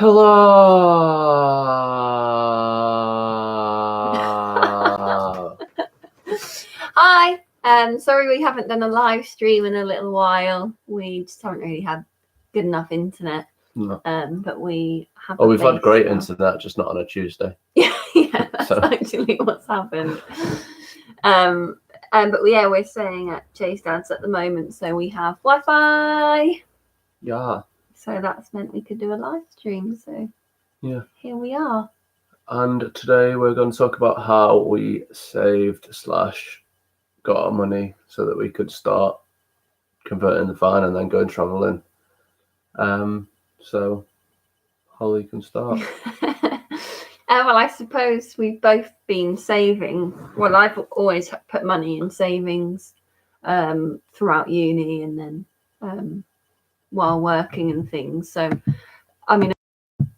Hello. Hi. Sorry we haven't done a live stream in a little while. We just haven't really had good enough internet. No. But we have. Oh, we've had great internet, just not on a Tuesday. yeah, that's actually what's happened. But yeah, we're staying at Chase Dad's at the moment, so we have Wi-Fi. Yeah. So that's meant we could do a live stream. So yeah, here we are. And today we're going to talk about how we saved / got our money so that we could start converting the van and then go traveling. So Holly can start. Well, I suppose we've both been saving. Well, I've always put money in savings throughout uni and then while working and things. So, I mean,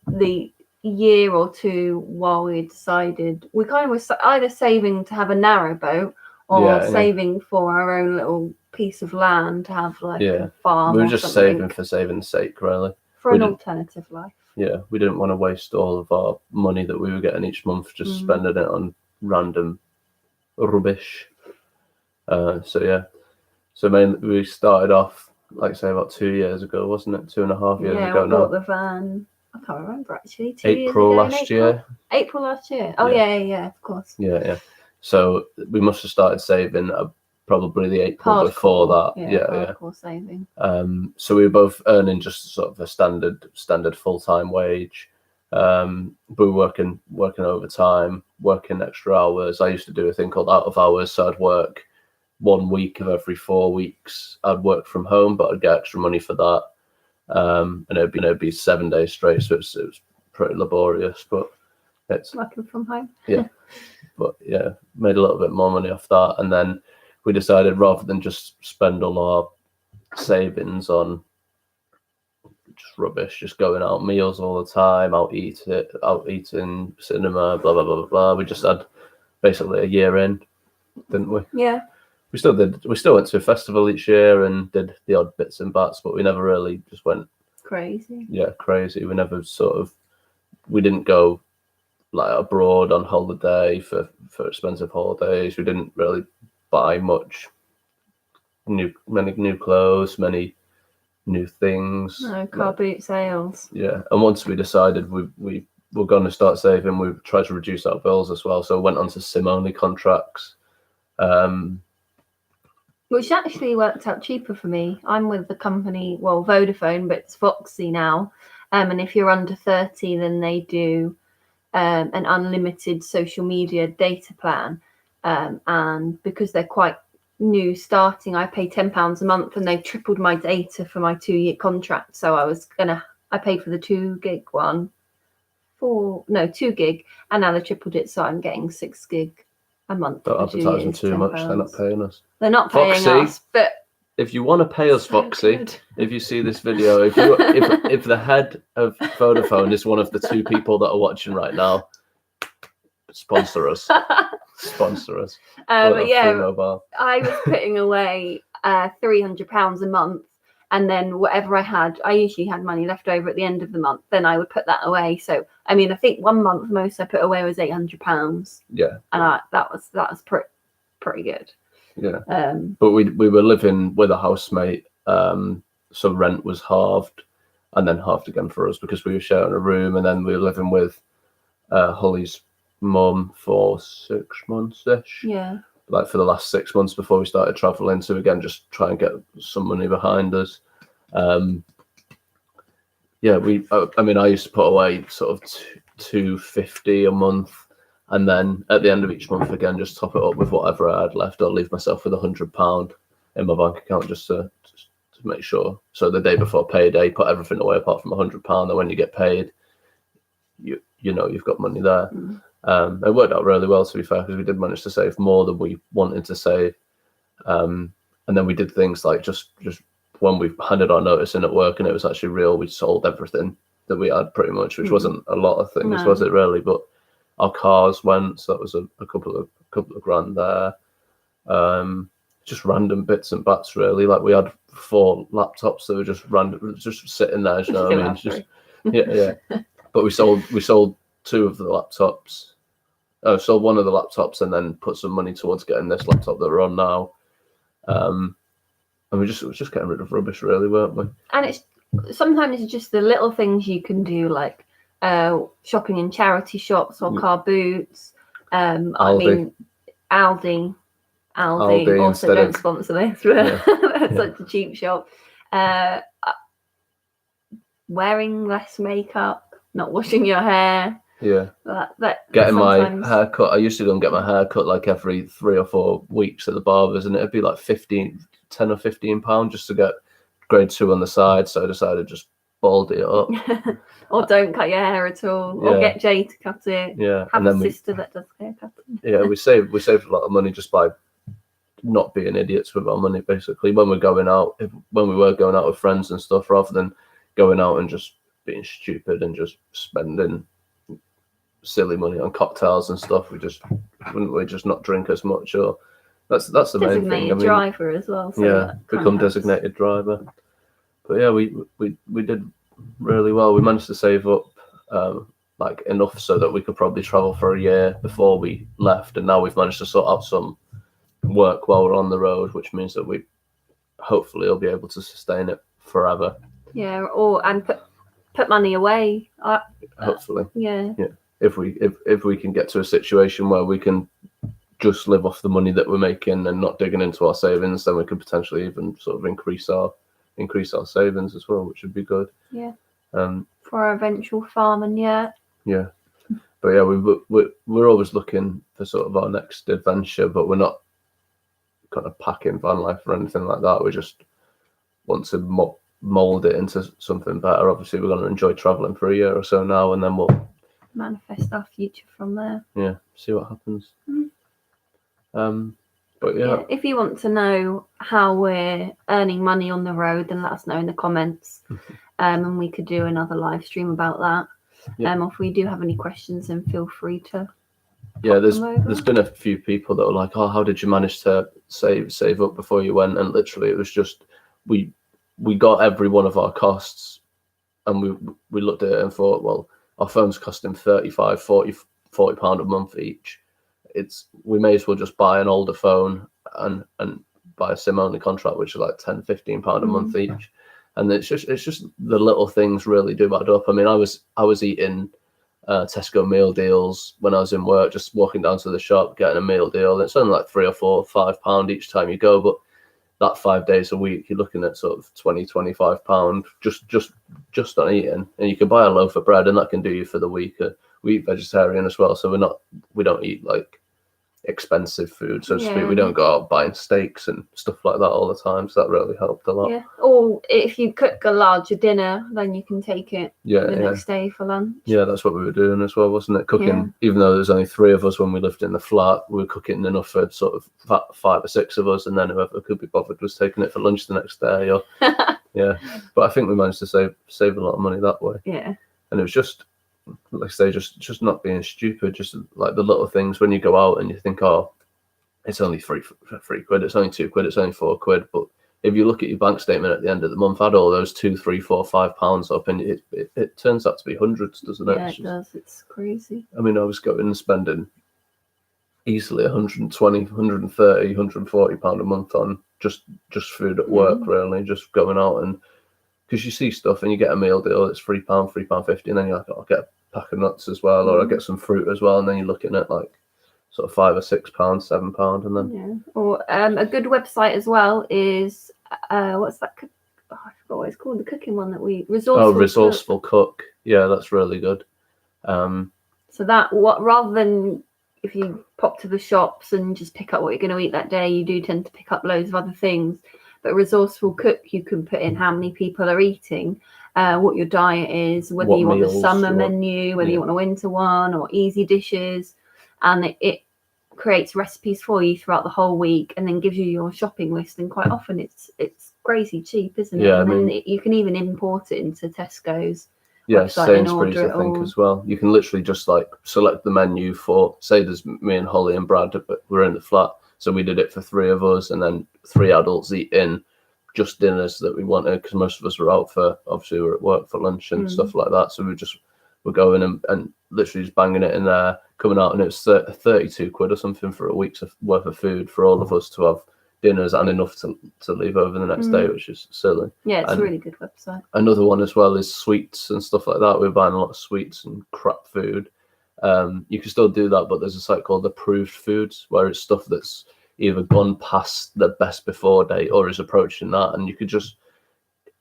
the year or two while we decided, we kind of was either saving to have a narrow boat or saving for our own little piece of land to have like a farm. We were just saving for saving's sake, really. For an alternative life. Yeah, we didn't want to waste all of our money that we were getting each month just spending it on random rubbish. So mainly we started off, like say, about 2 years ago, wasn't it? 2.5 years ago. Yeah, we bought the van. I can't remember actually. April last year. April last year. Oh yeah, of course. Yeah. So we must have started saving probably the April before that. Hardcore saving. So we were both earning just sort of a standard full-time wage. But we were working overtime, working extra hours. I used to do a thing called out of hours, so I'd work 1 week of every 4 weeks. I'd work from home, but I'd get extra money for that. And it'd be 7 days straight, so it was pretty laborious, but it's working from home. Yeah. But yeah, made a little bit more money off that, and then we decided rather than just spend all our savings on just rubbish, just going out meals all the time, out eating, cinema, blah blah blah blah blah. We just had basically a year in, didn't we? Yeah. We still did. We still went to a festival each year and did the odd bits and bats, but we never really just went crazy. Yeah, crazy. We never we didn't go like abroad on holiday for expensive holidays. We didn't really buy many new clothes, many new things. No car boot sales. Yeah, and once we decided we were going to start saving, we tried to reduce our bills as well. So went on to SIM-only contracts. Which actually worked out cheaper for me. I'm with the company, Vodafone, but it's Voxy now. And if you're under 30, then they do an unlimited social media data plan. And because they're quite new starting, I pay £10 a month, and they've tripled my data for my 2-year contract. So I paid for the 2 gig one, 2 gig, and now they tripled it. So I'm getting 6 gig a month. Don't advertise them too much. They're not paying us. They're not paying Voxy, us, but if you want to pay us, Voxy, if you see this video, if the head of Vodafone is one of the 2 people that are watching right now, sponsor us. Sponsor us. But yeah, I was putting away £300 a month, and then whatever I usually had money left over at the end of the month. Then I would put that away. So I mean, I think 1 month most I put away was £800. Yeah, and that was pretty good. Yeah. But we were living with a housemate, so rent was halved, and then halved again for us because we were sharing a room, and then we were living with Holly's mum for 6 months-ish. Yeah. Like for the last 6 months before we started traveling, so again, just try and get some money behind us. I used to put away sort of $250 a month, and then at the end of each month, again, just top it up with whatever I had left, or leave myself with £100 in my bank account just to make sure. So the day before payday, put everything away apart from £100. And when you get paid, you know you've got money there. It worked out really well, to be fair, because we did manage to save more than we wanted to save. And then we did things like just when we handed our notice in at work and it was actually real, we sold everything that we had pretty much, which wasn't a lot of things, was it really? But our cars went, so that was a couple of grand there. Just random bits and bats, really. Like we had 4 laptops that were just random, just sitting there. You know what I mean? Just, yeah. But we sold 2 of the laptops. Sold one of the laptops and then put some money towards getting this laptop that we're on now. And we're just getting rid of rubbish, really, weren't we? And sometimes it's just the little things you can do, like shopping in charity shops or car boots. I mean, Aldi also don't sponsor this, but such a cheap shop. Wearing less makeup, not washing your hair. Yeah. That getting sometimes... my hair cut. I used to go and get my hair cut like every 3 or 4 weeks at the barbers, and it'd be like 10 or 15 pounds just to get grade 2 on the side. So I decided just bald it up. Or don't cut your hair at all. Or get Jay to cut it. Yeah. Have a sister that does hair cutting. Yeah, we saved a lot of money just by not being idiots with our money, basically. When we were going out with friends and stuff, rather than going out and just being stupid and just spending silly money on cocktails and stuff, wouldn't we just not drink as much? Or that's the main thing. Designated driver as well. So become designated driver. But yeah, we did really well. We managed to save up like enough so that we could probably travel for a year before we left, and now we've managed to sort out some work while we're on the road, which means that we hopefully will be able to sustain it forever. Yeah, and put money away. Hopefully. Yeah. If we can get to a situation where we can just live off the money that we're making and not digging into our savings, then we could potentially even sort of increase our savings as well, which would be good. Yeah. For our eventual farming, yeah. Yeah. But yeah, we're always looking for sort of our next adventure, but we're not kind of packing van life or anything like that. We just want to mold it into something better. Obviously, we're going to enjoy traveling for a year or so now, and then we'll manifest our future from there. Yeah, see what happens. But if you want to know how we're earning money on the road, then let us know in the comments, and we could do another live stream about that. If we do have any questions, then feel free to. Yeah, there's been a few people that were like, "Oh, how did you manage to save up before you went?" And literally, it was just we got every one of our costs, and we looked at it and thought, well, our phone's costing 35, 40 £40 a month each. We may as well just buy an older phone and buy a SIM only contract, which is like £10-15 a month each. And it's just the little things really do add up. I mean, I was eating Tesco meal deals when I was in work, just walking down to the shop, getting a meal deal. It's only like £3 or £4, £5 each time you go, but that 5 days a week, you're looking at sort of £20-25 just on eating. And you can buy a loaf of bread, and that can do you for the week. We eat vegetarian as well, so we don't eat like expensive food, so to speak. We don't go out buying steaks and stuff like that all the time, so that really helped a lot. Yeah. Or if you cook a larger dinner, then you can take it the next day for lunch. Yeah, that's what we were doing as well, wasn't it? Cooking, even though there's only 3 of us when we lived in the flat, we were cooking enough for sort of 5 or 6 of us, and then whoever could be bothered was taking it for lunch the next day. Or but I think we managed to save a lot of money that way. Yeah. And it was just, like I say, just not being stupid, just like the little things when you go out and you think, oh, it's only £3, it's only £2, it's only £4. But if you look at your bank statement at the end of the month, add all those £2, £3, £4, £5 up, and it turns out to be hundreds, doesn't it? Yeah, it does. It's crazy. I mean, I was going and spending easily 120, 130, £140 a month on just food at work, really, just going out. And because you see stuff and you get a meal deal, it's £3, £3.50, and then you're like, oh, I'll get a pack of nuts as well, or I'll get some fruit as well, and then you're looking at like sort of £5 or £6, £7, and then Or a good website as well is what's that? I forgot what it's called. The cooking one that Resourceful Cook. Yeah, that's really good. So that rather than if you pop to the shops and just pick up what you're going to eat that day, you do tend to pick up loads of other things. But Resourceful Cook, you can put in how many people are eating, what your diet is, whether you want the summer menu, whether you want a winter one, or easy dishes, and it creates recipes for you throughout the whole week, and then gives you your shopping list. And quite often it's crazy cheap, isn't it? Yeah, and then you can even import it into Tesco's. Yeah, Sainsbury's, I think, as well. You can literally just like select the menu for, say, there's me and Holly and Brad, but we're in the flat. So we did it for 3 of us, and then 3 adults eat in just dinners that we wanted, because most of us were out for, obviously we're at work for lunch and stuff like that. So we just we're going and literally just banging it in there, coming out, and it was 32 quid or something for a week's worth of food for all of us to have dinners and enough to leave over the next day, which is silly. Yeah, it's And a really good website. another one as well is sweets and stuff like that. We're buying a lot of sweets and crap food. You can still do that, but there's a site called Approved Foods where it's stuff that's either gone past the best before date or is approaching that, and you could just,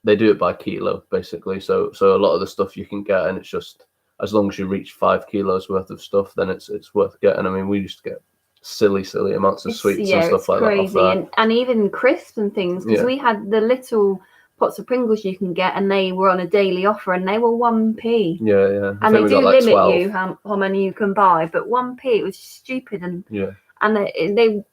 they do it by kilo basically. So a lot of the stuff you can get, and it's just, as long as you reach 5 kilos worth of stuff, then it's worth getting. I mean, we used to get silly amounts of sweets and stuff like crazy. that off there. And even crisps and things, because we had the little pots of Pringles you can get, and they were on a daily offer, and they were 1p. Yeah. And they do limit you how many you can buy, but 1p, it was stupid. And they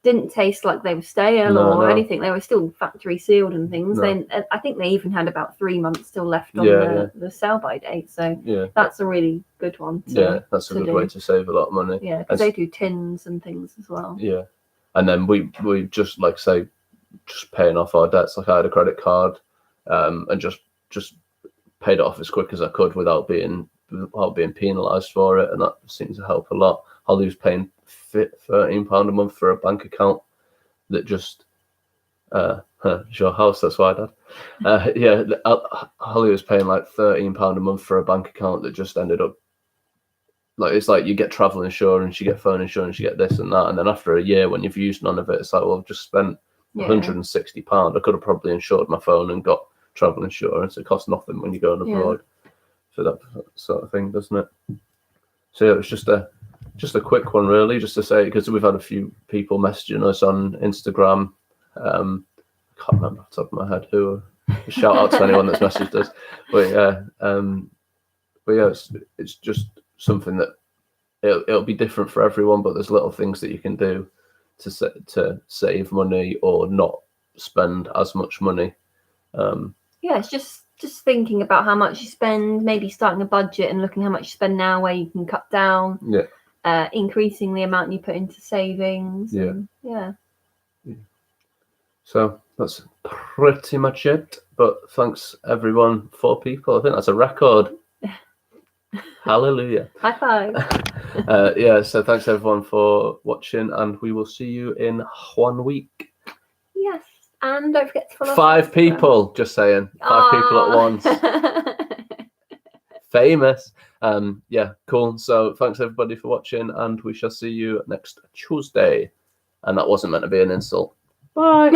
didn't taste like they were stale or anything. They were still factory sealed and things. Then I think they even had about 3 months still left on the sell by date. So that's a really good one. That's a good way to save a lot of money. Yeah, because they do tins and things as well. Yeah, and then we just, like, say, just paying off our debts. Like, I had a credit card, and just paid it off as quick as I could without being penalised for it, and that seems to help a lot. Holly was paying £13 a month for a bank account that just it's your house, that's why, Dad. Holly was paying like £13 a month for a bank account that just ended up, like, it's like you get travel insurance, you get phone insurance, you get this and that, and then after a year when you've used none of it, it's like, well, I've just spent £160. I could have probably insured my phone and got travel insurance. It costs nothing when you're going abroad for that sort of thing, doesn't it? So yeah, it was just a quick one, really, just to say, because we've had a few people messaging us on Instagram. I can't remember off the top of my head who. Shout out to anyone that's messaged us. But yeah, it's just something that it'll be different for everyone. But there's little things that you can do to save money or not spend as much money. It's just thinking about how much you spend, maybe starting a budget and looking how much you spend now, where you can cut down. Increasing the amount you put into savings. So that's pretty much it. But thanks everyone, 4 people. I think that's a record. Hallelujah. High five. So thanks everyone for watching, and we will see you in 1 week. Yes, and don't forget to follow 5 people, just saying. 5 people at once. Famous. Cool. So thanks everybody for watching, and we shall see you next Tuesday. And that wasn't meant to be an insult. Bye.